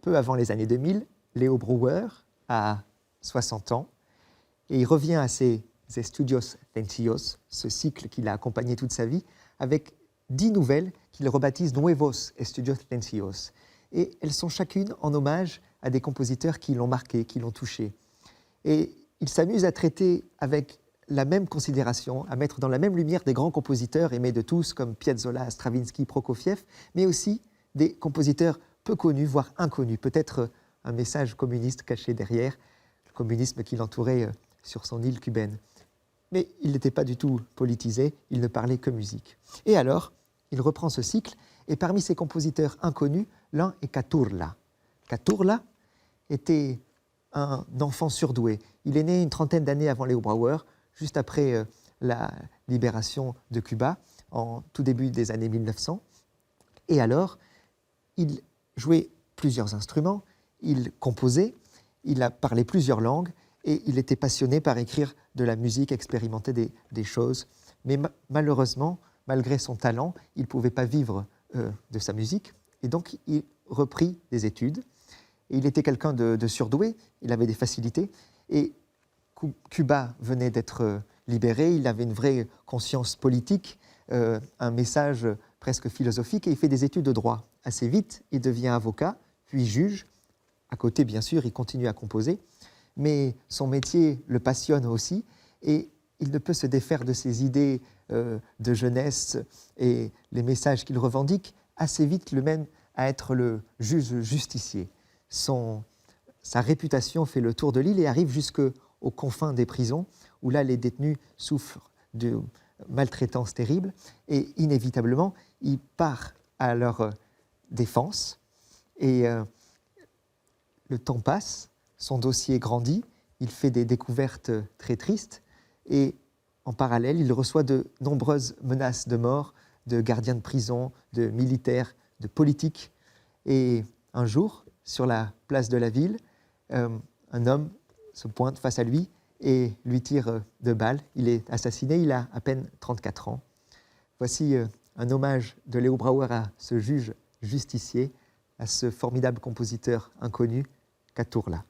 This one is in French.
peu avant les années 2000, Leo Brouwer a 60 ans et il revient à ses Estudios Sencillos, ce cycle qu'il a accompagné toute sa vie, avec 10 nouvelles qu'il rebaptise Nuevos Estudios Sencillos. Et elles sont chacune en hommage à des compositeurs qui l'ont marqué, qui l'ont touché. Et il s'amuse à traiter avec la même considération, à mettre dans la même lumière des grands compositeurs aimés de tous, comme Piazzolla, Stravinsky, Prokofiev, mais aussi des compositeurs peu connus, voire inconnus. Peut-être un message communiste caché derrière, le communisme qui l'entourait sur son île cubaine. Mais il n'était pas du tout politisé, il ne parlait que musique. Et alors, il reprend ce cycle, et parmi ses compositeurs inconnus, l'un est Caturla. Caturla était un enfant surdoué. Il est né une trentaine d'années avant Leo Brouwer, juste après la libération de Cuba, en tout début des années 1900. Et alors, il jouait plusieurs instruments, il composait, il a parlé plusieurs langues, et il était passionné par écrire de la musique, expérimenter des choses. Mais malheureusement, malgré son talent, il ne pouvait pas vivre de sa musique, et donc il reprit des études. Et il était quelqu'un de surdoué, il avait des facilités, et Cuba venait d'être libéré, il avait une vraie conscience politique, un message presque philosophique, et il fait des études de droit. Assez vite, il devient avocat, puis juge. À côté, bien sûr, il continue à composer, mais son métier le passionne aussi, et il ne peut se défaire de ses idées de jeunesse et les messages qu'il revendique. Assez vite le mène à être le juge justicier. Sa réputation fait le tour de l'île et arrive jusqu'aux confins des prisons, où là, les détenus souffrent de maltraitances terribles, et inévitablement, il part à leur défense, et le temps passe, son dossier grandit, il fait des découvertes très tristes, et en parallèle, il reçoit de nombreuses menaces de mort de gardiens de prison, de militaires, de politiques. Et un jour, sur la place de la ville, un homme se pointe face à lui et lui tire 2 balles. Il est assassiné, il a à peine 34 ans. Voici un hommage de Leo Brouwer à ce juge justicier, à ce formidable compositeur inconnu, Caturla.